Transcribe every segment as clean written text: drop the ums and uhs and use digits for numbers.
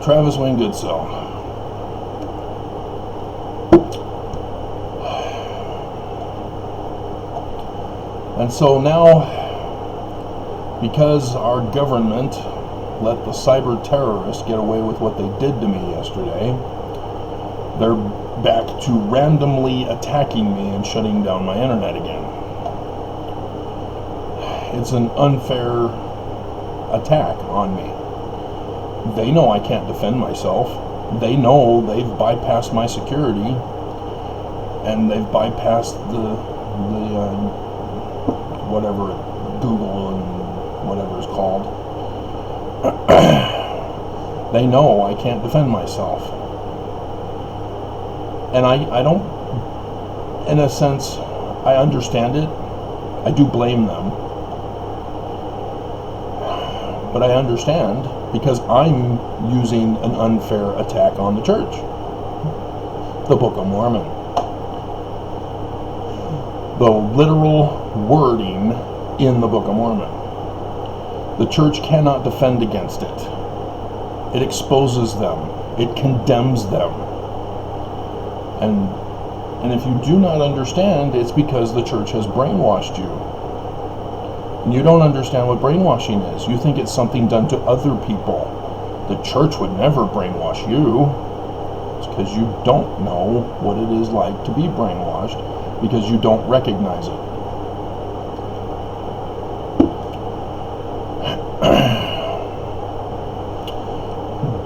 Travis Wayne Goodsell. And so now, because our government let the cyber terrorists get away with what they did to me yesterday, they're back to randomly attacking me and shutting down my internet again. It's an unfair attack on me. They know I can't defend myself. They know they've bypassed my security, and they've bypassed the whatever, Google and whatever it's called. They know I can't defend myself. And I don't, in a sense, I understand it. I do blame them. But I understand because I'm using an unfair attack on the church. The Book of Mormon. The literal wording in the Book of Mormon. The church cannot defend against it. It exposes them. It condemns them. And if you do not understand, it's because the church has brainwashed you. And you don't understand what brainwashing is. You think it's something done to other people. The church would never brainwash you. It's because you don't know what it is like to be brainwashed, because you don't recognize it.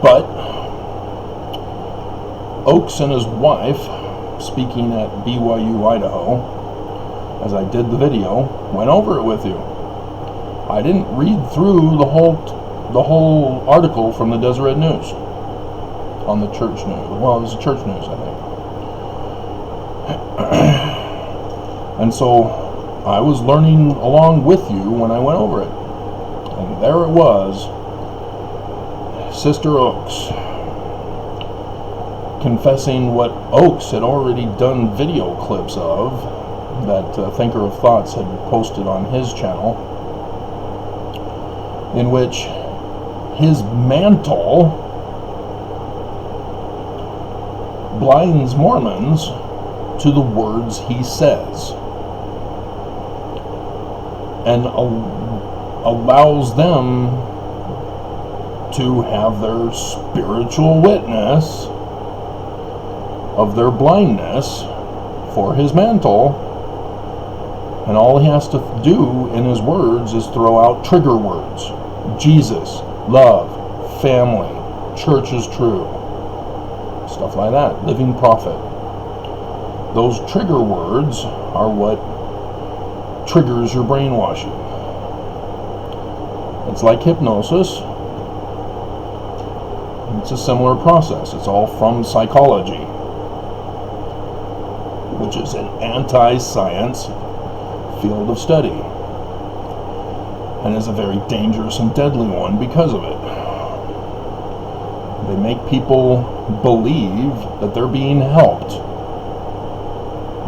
But Oaks and his wife, speaking at BYU, Idaho, as I did the video, went over it with you. I didn't read through the whole article from the Deseret News on the church news. Well, it was the church news, I think. And so I was learning along with you when I went over it. And there it was, Sister Oaks confessing what Oaks had already done video clips of, that Thinker of Thoughts had posted on his channel, in which his mantle blinds Mormons to the words he says, and allows them to have their spiritual witness of their blindness for his mantle, and all he has to do in his words is throw out trigger words: Jesus, love, family, church is true, stuff like that, living prophet. Those trigger words are what triggers your brainwashing. It's like hypnosis. It's a similar process. It's all from psychology, which is an anti-science field of study, and is a very dangerous and deadly one because of it. They make people believe that they're being helped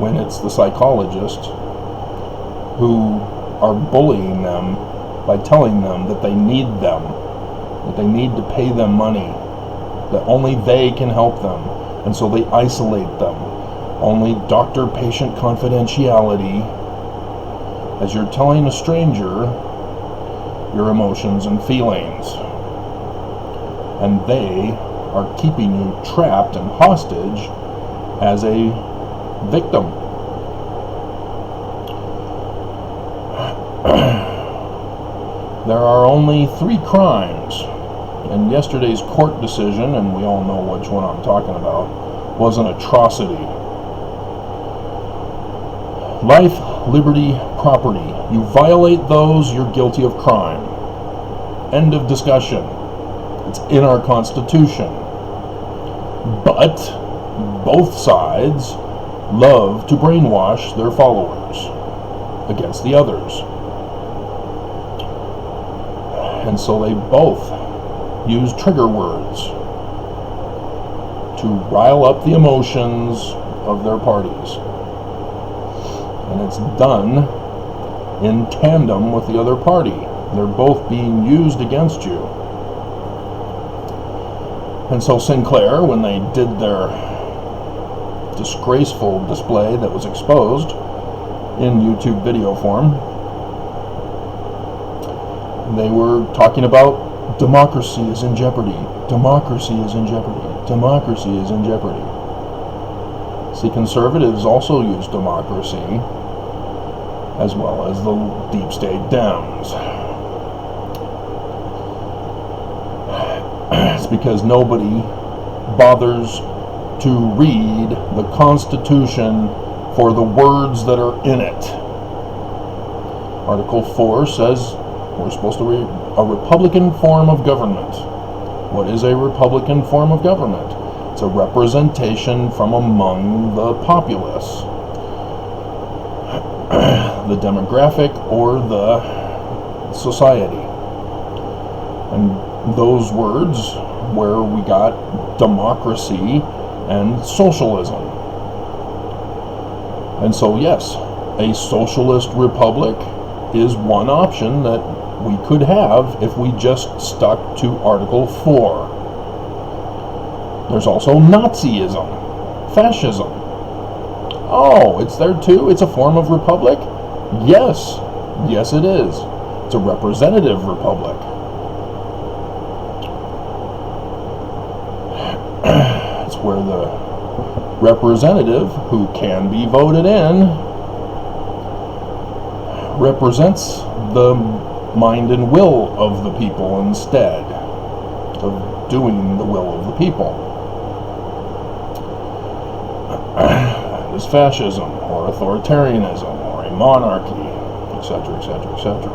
when it's the psychologists who are bullying them by telling them that they need them, that they need to pay them money, that only they can help them, and so they isolate them. Only doctor-patient confidentiality, as you're telling a stranger your emotions and feelings, and they are keeping you trapped and hostage as a victim. There are only 3 crimes, and yesterday's court decision, and we all know which one I'm talking about, was an atrocity. Life, liberty, property. You violate those, you're guilty of crime. End of discussion. It's in our Constitution. But both sides love to brainwash their followers against the others. And so they both use trigger words to rile up the emotions of their parties. And it's done in tandem with the other party. They're both being used against you. And so Sinclair, when they did their disgraceful display that was exposed in YouTube video form, they were talking about democracy is in jeopardy. Democracy is in jeopardy. Democracy is in jeopardy. See, conservatives also use democracy as well as the deep state Dems. It's because nobody bothers to read the Constitution for the words that are in it. Article 4 says we're supposed to read a Republican form of government. What is a Republican form of government? It's a representation from among the populace, the demographic or the society. And those words where we got democracy and socialism. And so yes, a socialist republic is one option that we could have if we just stuck to Article 4. There's also Nazism, fascism. Oh, it's there too? It's a form of republic? Yes. Yes, it is. It's a representative republic. It's where the representative, who can be voted in, represents the mind and will of the people instead of doing the will of the people. That is fascism, or authoritarianism, or a monarchy, etc., etc., etc.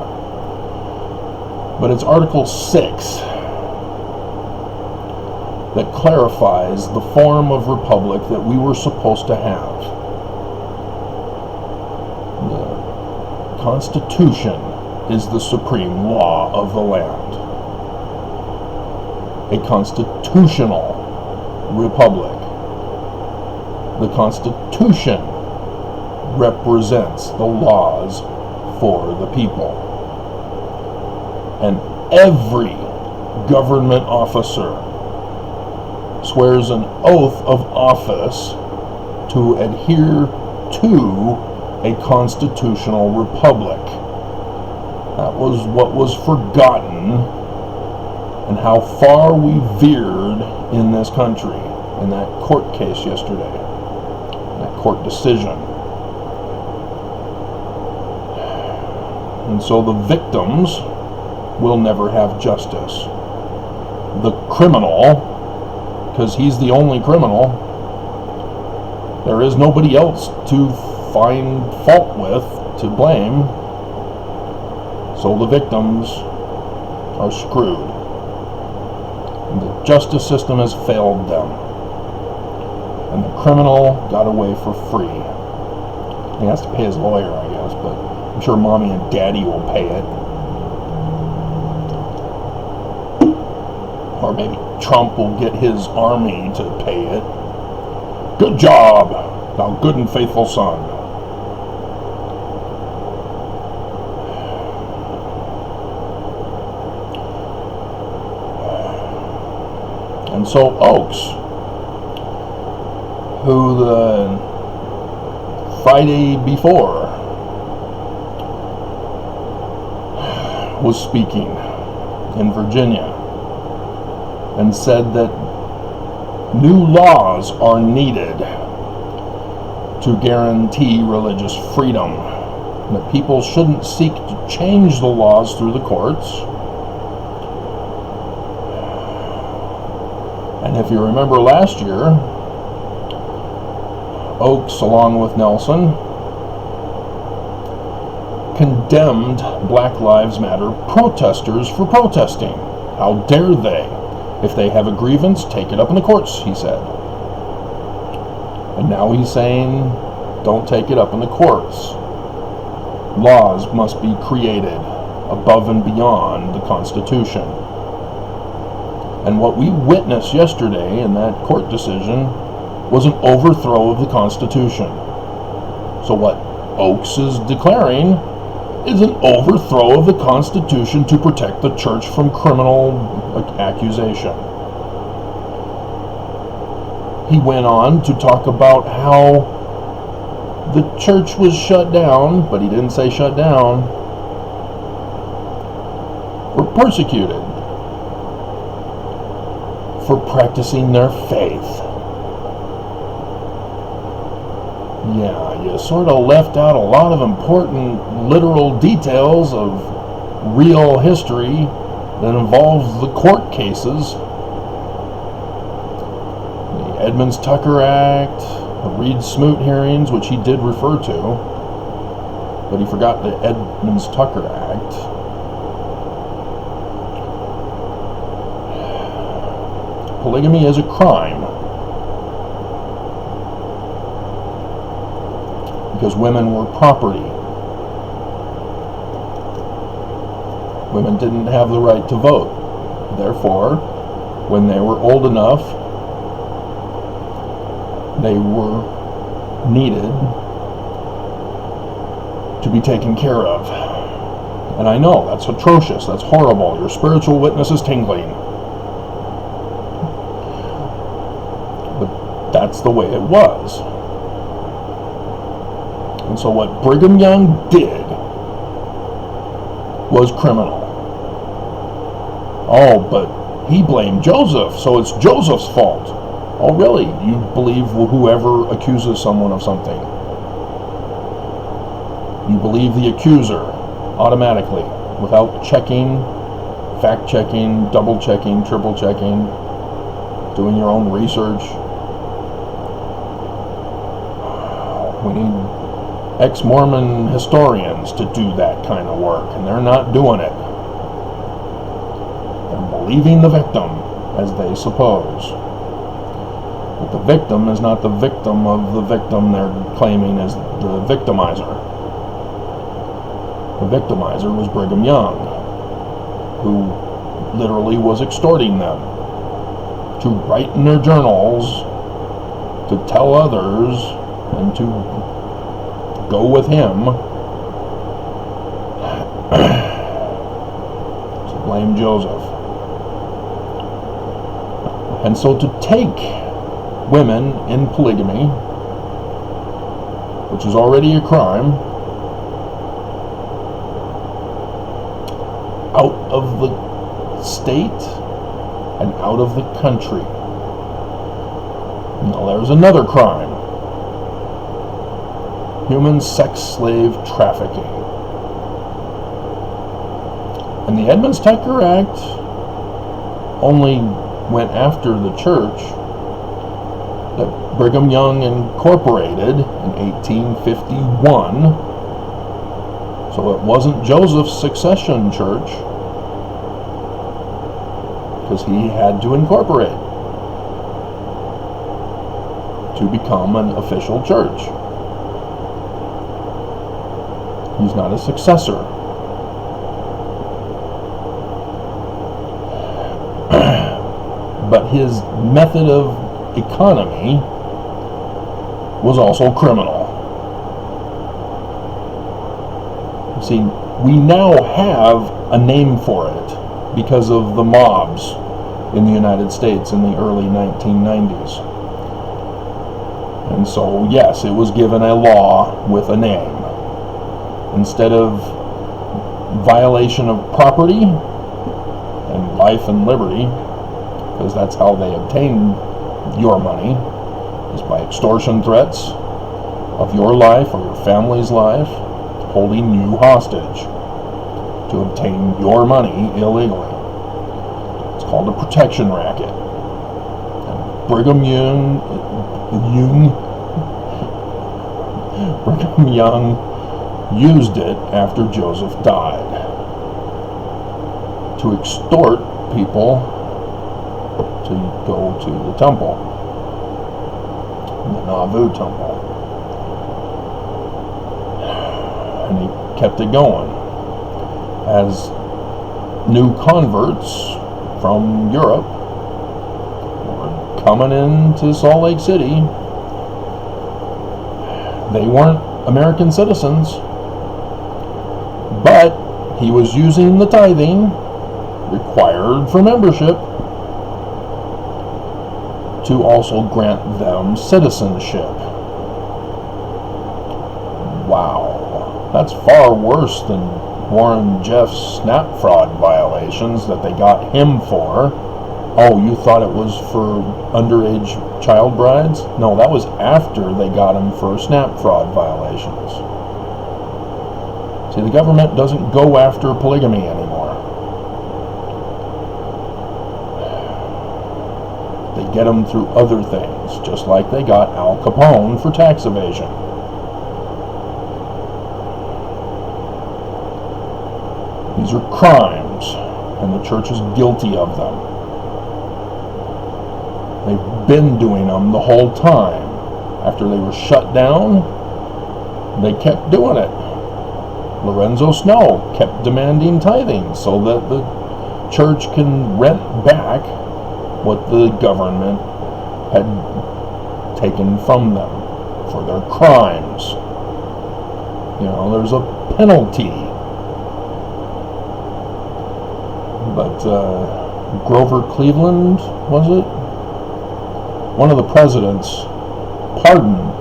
But it's Article 6 that clarifies the form of republic that we were supposed to have. The Constitution is the supreme law of the land. A constitutional republic. The Constitution represents the laws for the people. And every government officer swears an oath of office to adhere to a constitutional republic. That was what was forgotten, and how far we veered in this country in that court case yesterday, that court decision. And so the victims will never have justice. The criminal, because he's the only criminal, there is nobody else to find fault with, to blame, so the victims are screwed. And the justice system has failed them. And the criminal got away for free. He has to pay his lawyer, I guess, but I'm sure mommy and daddy will pay it. Or maybe Trump will get his army to pay it. Good job, thou good and faithful son. And so Oaks, who the Friday before was speaking in Virginia and said that new laws are needed to guarantee religious freedom, and that people shouldn't seek to change the laws through the courts. And if you remember last year, Oaks, along with Nelson, condemned Black Lives Matter protesters for protesting. How dare they? If they have a grievance, take it up in the courts, he said. And now he's saying, don't take it up in the courts. Laws must be created above and beyond the Constitution. And what we witnessed yesterday in that court decision was an overthrow of the Constitution. So what Oaks is declaring is an overthrow of the Constitution to protect the church from criminal accusation. he went on to talk about how the church was shut down, but he didn't say shut down, or persecuted for practicing their faith. Yeah, you sort of left out a lot of important literal details of real history that involves the court cases. The Edmunds Tucker Act, the Reed-Smoot hearings, which he did refer to, but he forgot the Edmunds Tucker Act. Polygamy is a crime because women were property. Women didn't have the right to vote. Therefore, when they were old enough, they were needed to be taken care of. And I know, that's atrocious, that's horrible. Your spiritual witness is tingling. But that's the way it was. And so what Brigham Young did was criminal. Oh, but he blamed Joseph, so it's Joseph's fault. Oh, really? You believe whoever accuses someone of something. You believe the accuser automatically, without checking, fact-checking, double-checking, triple-checking, doing your own research. We need ex-Mormon historians to do that kind of work, and they're not doing it. They're believing the victim, as they suppose. But the victim is not the victim of the victim they're claiming as the victimizer. The victimizer was Brigham Young, who literally was extorting them to write in their journals, to tell others, and to go with him to blame Joseph. And so to take women in polygamy, which is already a crime, out of the state and out of the country. Now there's another crime. Human sex slave trafficking. And the Edmunds Tucker Act only went after the church that Brigham Young incorporated in 1851. So it wasn't Joseph's succession church, because he had to incorporate to become an official church. He's not a successor. But his method of economy was also criminal. See, we now have a name for it because of the mobs in the United States in the early 1990s. And so, yes, it was given a law with a name. Instead of violation of property and life and liberty, because that's how they obtain your money, is by extortion threats of your life or your family's life, holding you hostage to obtain your money illegally. It's called a protection racket. And Brigham Young used it after Joseph died to extort people to go to the temple, the Nauvoo temple. And he kept it going as new converts from Europe were coming into Salt Lake City. They weren't American citizens, but he was using the tithing required for membership to also grant them citizenship. Wow, that's far worse than Warren Jeff's SNAP fraud violations that they got him for. Oh, you thought it was for underage child brides? No, that was after they got him for SNAP fraud violations. See, the government doesn't go after polygamy anymore. They get them through other things, just like they got Al Capone for tax evasion. These are crimes, and the church is guilty of them. They've been doing them the whole time. After they were shut down, they kept doing it. Lorenzo Snow kept demanding tithing so that the church can rent back what the government had taken from them for their crimes. You know, there's a penalty. But Grover Cleveland, was it? One of the presidents pardoned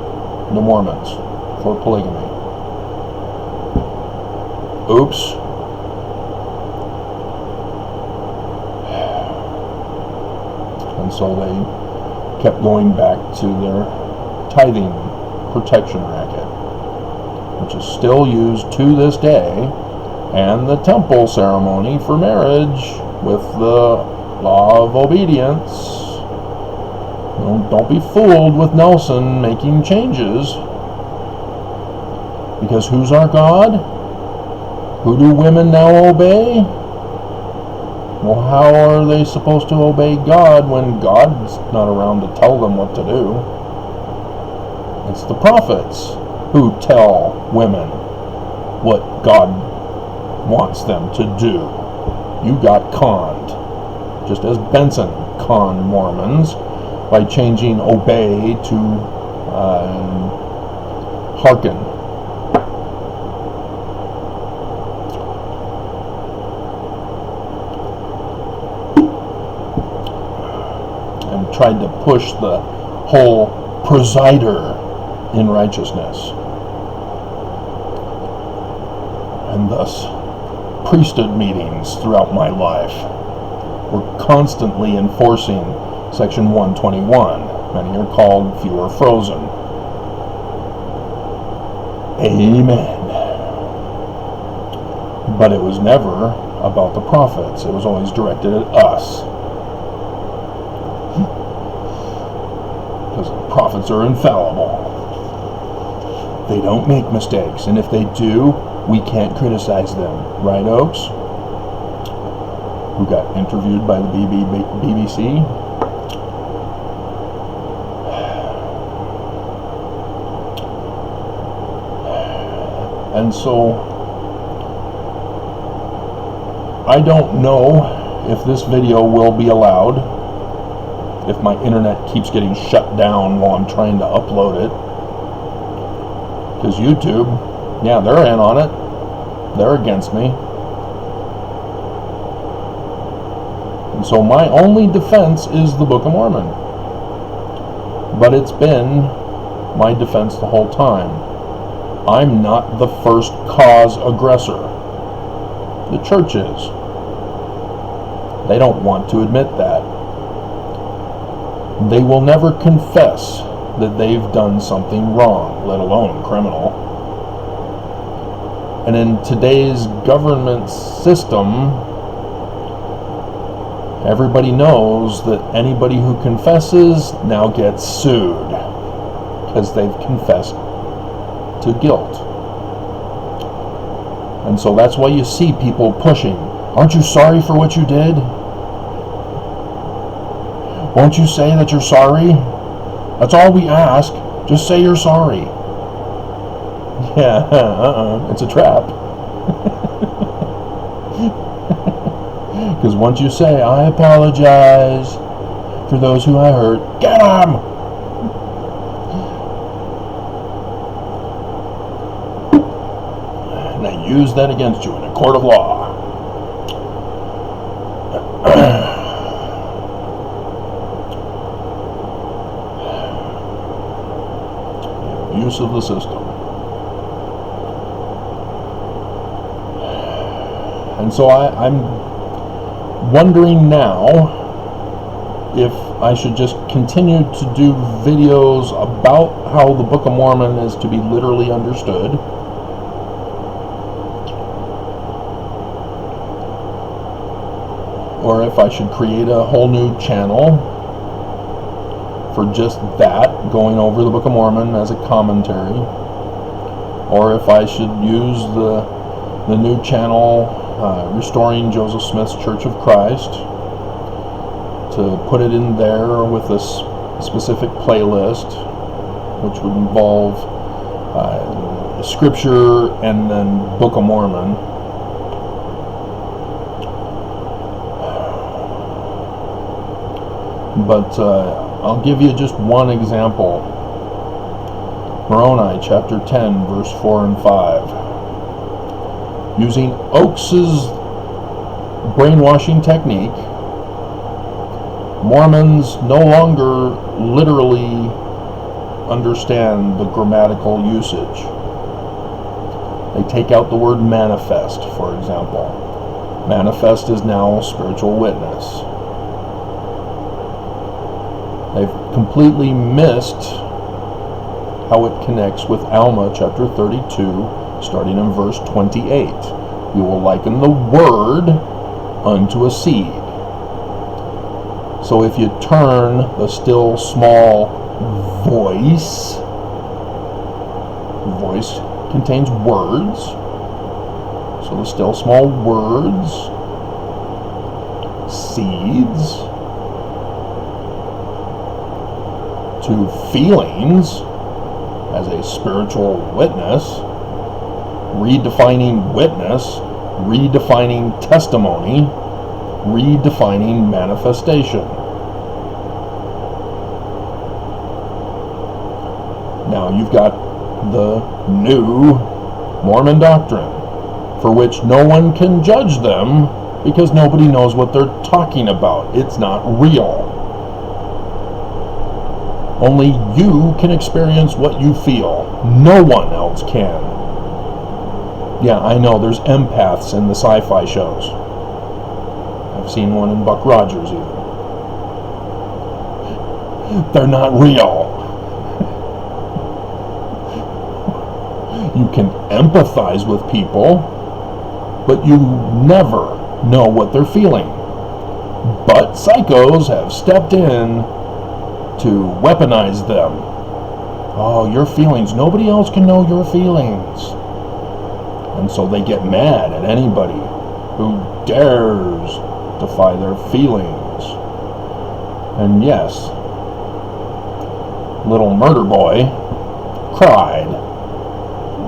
the Mormons for polygamy. Oops. And so they kept going back to their tithing protection racket, which is still used to this day, and the temple ceremony for marriage with the law of obedience. Don't be fooled with Nelson making changes, because who's our God? Who do women now obey? Well, how are they supposed to obey God when God's not around to tell them what to do? It's the prophets who tell women what God wants them to do. You got conned, just as Benson conned Mormons by changing obey to hearken. And tried to push the whole presider in righteousness. And thus, priesthood meetings throughout my life were constantly enforcing Section 121. Many are called, few are frozen. Amen. But it was never about the prophets. It was always directed at us. Because the prophets are infallible. They don't make mistakes. And if they do, we can't criticize them. Right, Oaks? Who got interviewed by the BBC? And so, I don't know if this video will be allowed, if my internet keeps getting shut down while I'm trying to upload it. Because YouTube, yeah, they're in on it. They're against me. And so my only defense is the Book of Mormon. But it's been my defense the whole time. I'm not the first cause aggressor. The church is. They don't want to admit that. They will never confess that they've done something wrong, let alone criminal. And in today's government system, everybody knows that anybody who confesses now gets sued because they've confessed to guilt. And so that's why you see people pushing. Aren't you sorry for what you did? Won't you say that you're sorry? That's all we ask. Just say you're sorry. Yeah, it's a trap. Because once you say, I apologize for those who I hurt, get them! And I use that against you in a court of law. abuse of the system. And so I'm wondering now if I should just continue to do videos about how the Book of Mormon is to be literally understood, or if I should create a whole new channel for just that, going over the Book of Mormon as a commentary, or if I should use the new channel, Restoring Joseph Smith's Church of Christ, to put it in there with a specific playlist, which would involve Scripture and then Book of Mormon. But I'll give you just one example. Moroni chapter 10, verse 4 and 5. Using Oakes's brainwashing technique, Mormons no longer literally understand the grammatical usage. They take out the word manifest, for example. Manifest is now spiritual witness. They've completely missed how it connects with Alma chapter 32, starting in verse 28. You will liken the word unto a seed. So if you turn the still small voice contains words, so the still small words, seeds, to feelings as a spiritual witness, redefining witness, redefining testimony, redefining manifestation. Now you've got the new Mormon doctrine, for which no one can judge them because nobody knows what they're talking about. It's not real. Only you can experience what you feel. No one else can. Yeah, I know, there's empaths in the sci-fi shows. I've seen one in Buck Rogers even. They're not real. You can empathize with people, but you never know what they're feeling. But psychos have stepped in to weaponize them. Oh, your feelings. Nobody else can know your feelings. And so they get mad at anybody who dares defy their feelings. And yes, little murder boy cried.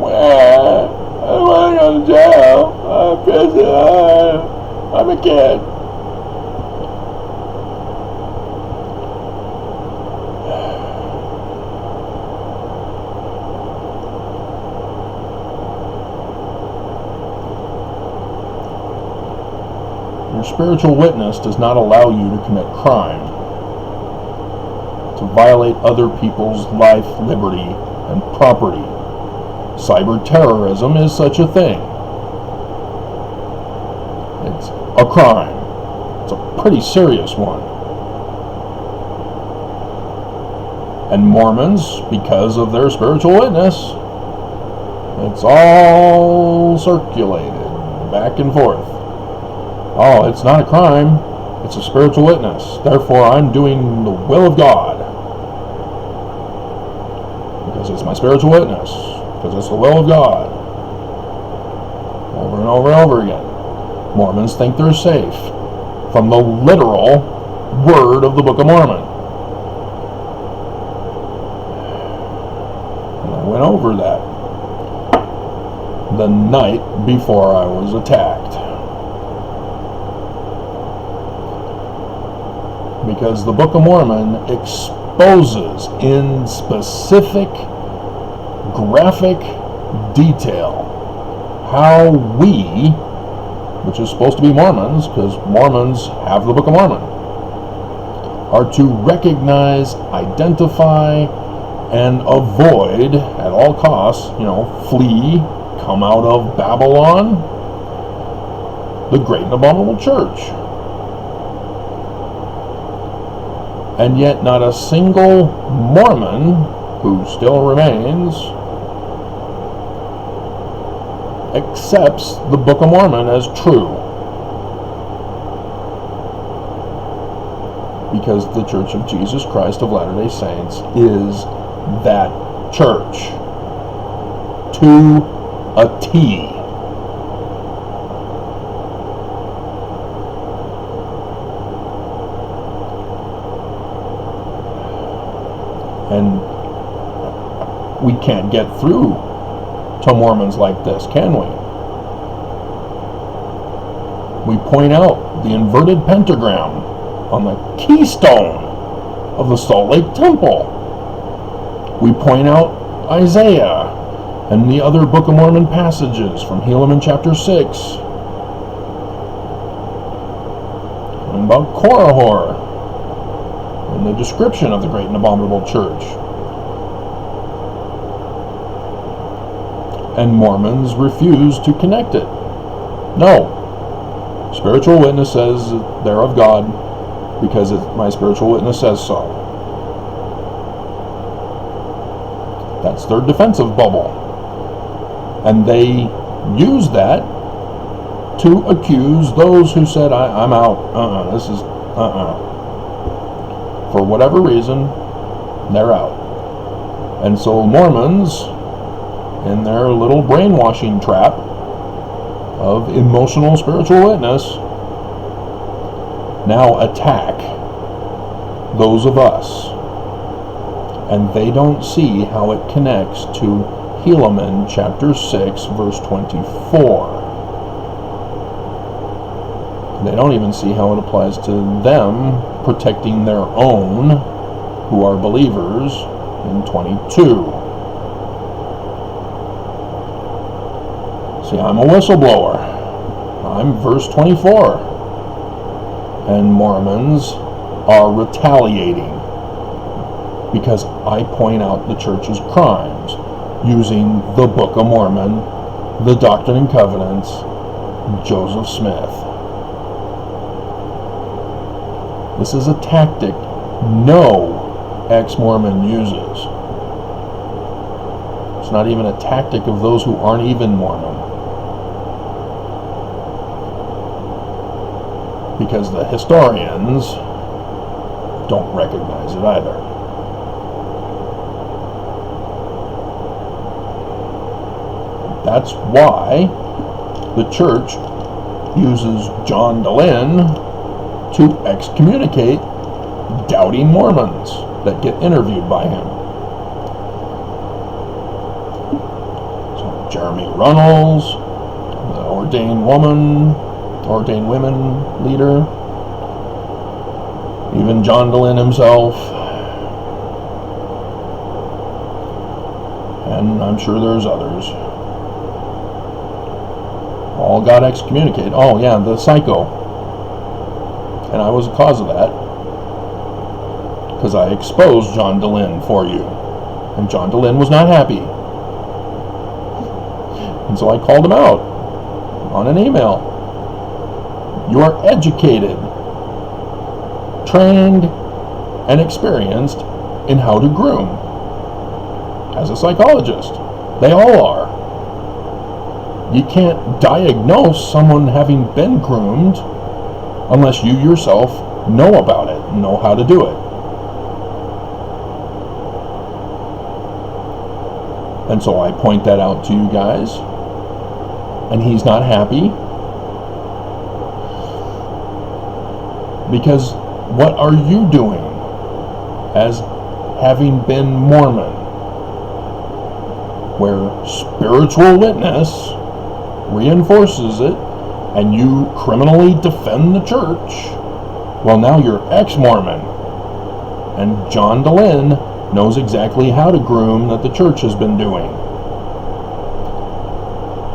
Well, I want to go to jail. I'm a kid. Your spiritual witness does not allow you to commit crime, to violate other people's life, liberty, and property. Cyber terrorism is such a thing. It's a crime. It's a pretty serious one. And Mormons, because of their spiritual witness, it's all circulated back and forth. Oh, it's not a crime. It's a spiritual witness. Therefore, I'm doing the will of God. Because it's my spiritual witness. Because it's the will of God. Over and over and over again. Mormons think they're safe from the literal word of the Book of Mormon. And I went over that the night before I was attacked. Because the Book of Mormon exposes in specific graphic detail how we, which is supposed to be Mormons, because Mormons have the Book of Mormon, are to recognize, identify, and avoid at all costs, flee, come out of Babylon, the great and abominable church. And yet not a single Mormon who still remains accepts the Book of Mormon as true. Because the Church of Jesus Christ of Latter-day Saints is that church to a T. And we can't get through to Mormons like this, can we? We point out the inverted pentagram on the keystone of the Salt Lake Temple. We point out Isaiah and the other Book of Mormon passages from Helaman chapter 6. And about Korihor and the description of the great and abominable church. And Mormons refuse to connect it. No. Spiritual witness says they're of God because my spiritual witness says so. That's their defensive bubble. And they use that to accuse those who said, I'm out. For whatever reason, they're out. And so Mormons, in their little brainwashing trap of emotional spiritual witness, now attack those of us. And they don't see how it connects to Helaman chapter 6 verse 24. They don't even see how it applies to them protecting their own who are believers in 22. See, I'm a whistleblower. I'm verse 24. And Mormons are retaliating because I point out the church's crimes using the Book of Mormon, the Doctrine and Covenants, Joseph Smith. This is a tactic no ex-Mormon uses. It's not even a tactic of those who aren't even Mormon. Because the historians don't recognize it either. That's why the church uses John Dehlin to excommunicate doubting Mormons that get interviewed by him. So Jeremy Runnels, the ordained women leader, even John Dehlin himself, and I'm sure there's others, all got excommunicated. Oh yeah, the psycho. And I was the cause of that because I exposed John Dehlin for you, and John Dehlin was not happy, and so I called him out on an email. You are educated, trained, and experienced in how to groom as a psychologist. They all are. You can't diagnose someone having been groomed unless you yourself know about it, know how to do it. And so I point that out to you guys, and he's not happy. Because what are you doing as having been Mormon, where spiritual witness reinforces it and you criminally defend the church? Well, now you're ex-Mormon, and John Dehlin knows exactly how to groom that the church has been doing.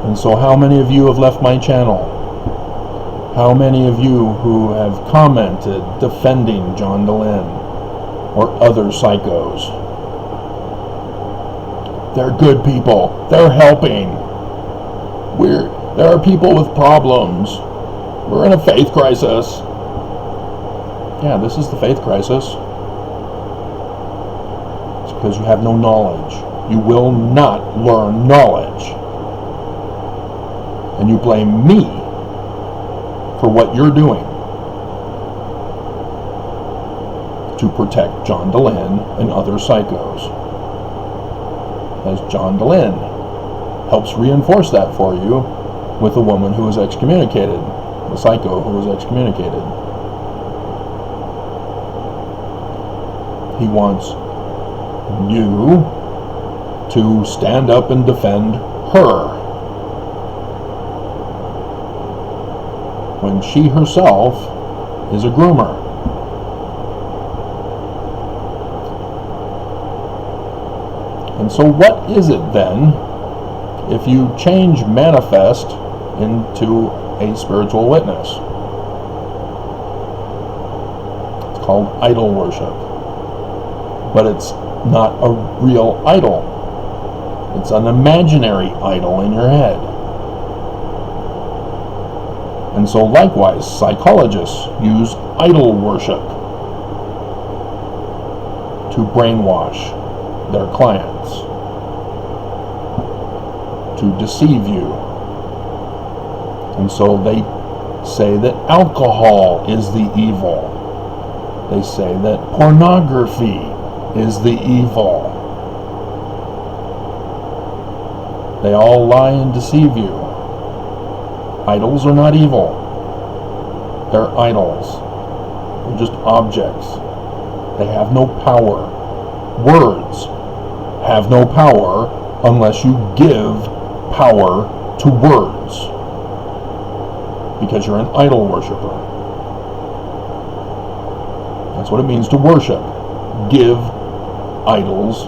And so how many of you have left my channel? How many of you who have commented defending John Dehlin or other psychos? They're good people. They're helping. There are people with problems. We're in a faith crisis. Yeah, this is the faith crisis. It's because you have no knowledge. You will not learn knowledge. And you blame me for what you're doing to protect John DeLynn and other psychos. As John DeLynn helps reinforce that for you with the woman who was excommunicated, the psycho who was excommunicated. He wants you to stand up and defend her when she herself is a groomer. And so what is it then if you change manifest into a spiritual witness? It's called idol worship. But it's not a real idol. It's an imaginary idol in your head. And so likewise, psychologists use idol worship to brainwash their clients, to deceive you. And so they say that alcohol is the evil. They say that pornography is the evil. They all lie and deceive you. Idols are not evil. They're idols. They're just objects. They have no power. Words have no power unless you give power to words, because you're an idol worshiper. That's what it means to worship. Give idols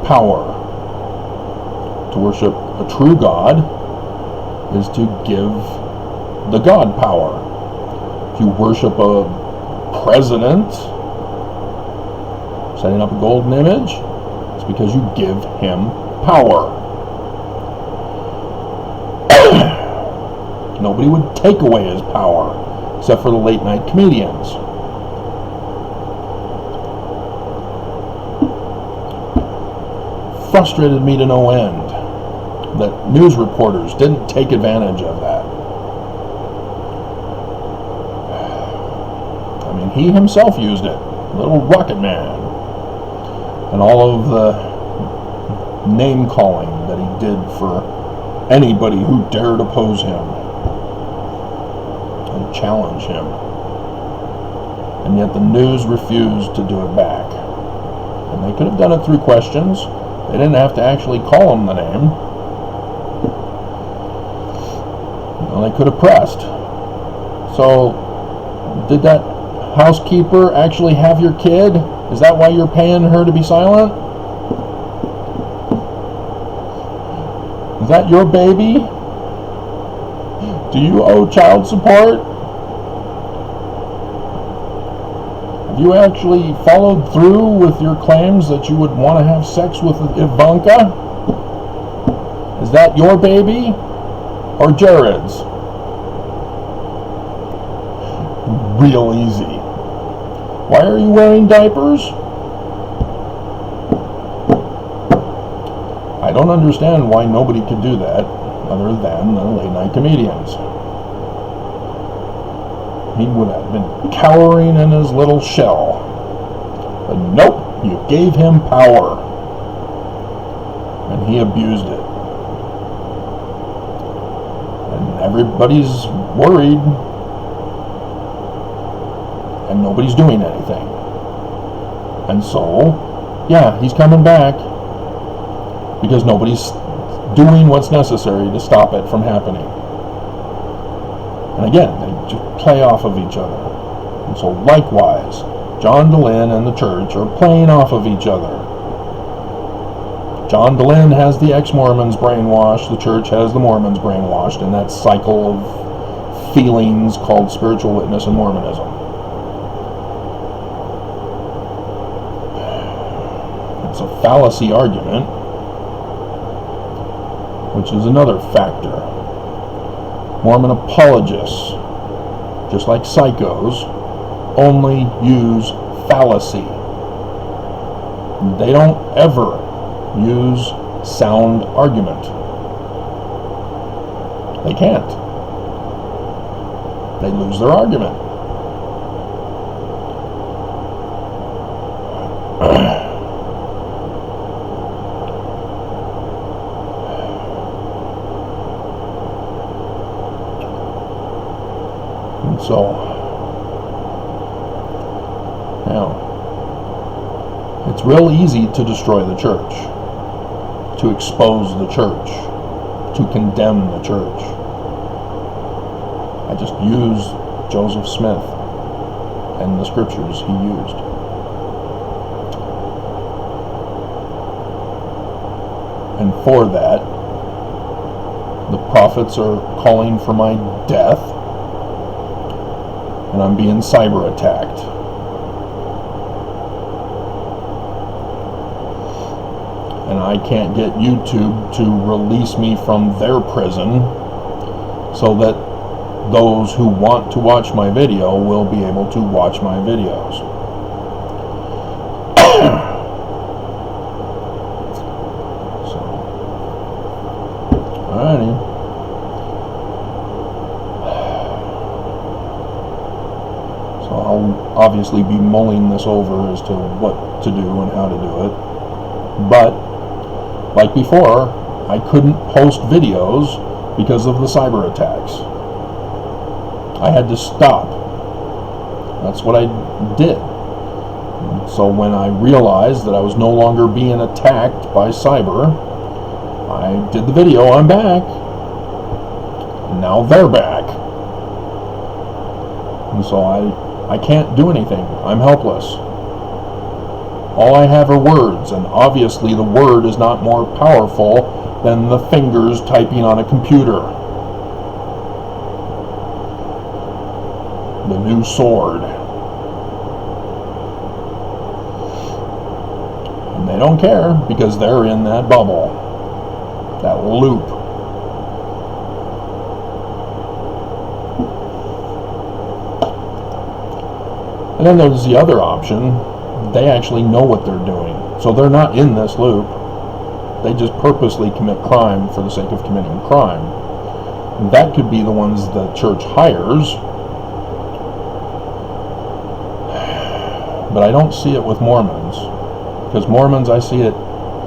power. To worship a true God is to give the God power. If you worship a president setting up a golden image, it's because you give him power. Nobody would take away his power except for the late night comedians. Frustrated me to no end that news reporters didn't take advantage of that. I mean, he himself used it, little rocket man, and all of the name calling that he did for anybody who dared oppose him and challenge him. And yet the news refused to do it back. And they could have done it through questions. They didn't have to actually call him the name. Well, they could have pressed. So, did that housekeeper actually have your kid? Is that why you're paying her to be silent? Is that your baby? Do you owe child support? Have you actually followed through with your claims that you would want to have sex with Ivanka? Is that your baby or Jared's? Real easy. Why are you wearing diapers? I don't understand why nobody could do that other than the late night comedians. He would have been cowering in his little shell. But nope, you gave him power. And he abused it. And everybody's worried. And nobody's doing anything. And so, yeah, he's coming back. Because nobody's doing what's necessary to stop it from happening. And again, they just play off of each other. And so likewise, John DeLynn and the church are playing off of each other. John DeLynn has the ex-Mormons brainwashed, the church has the Mormons brainwashed, in that cycle of feelings called spiritual witness and Mormonism. It's a fallacy argument. which is another factor. Mormon apologists, just like psychos, only use fallacy. They don't ever use sound argument. They can't. They lose their argument. And so, now, it's real easy to destroy the church, to expose the church, to condemn the church. I just use Joseph Smith and the scriptures he used. And for that, the prophets are calling for my death, and I'm being cyber attacked. And I can't get YouTube to release me from their prison so that those who want to watch my video will be able to watch my videos. So, alrighty. So I'll obviously be mulling this over as to what to do and how to do it. But, like before, I couldn't post videos because of the cyber attacks. I had to stop. That's what I did. So when I realized that I was no longer being attacked by cyber, I did the video, I'm back. And now they're back. And so I can't do anything. I'm helpless. All I have are words, and obviously the word is not more powerful than the fingers typing on a computer. The new sword. And they don't care because they're in that bubble, that loop. And then there's the other option. They actually know what they're doing. So they're not in this loop. They just purposely commit crime for the sake of committing crime. And that could be the ones the church hires. But I don't see it with Mormons. Because Mormons, I see it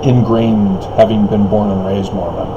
ingrained, having been born and raised Mormon.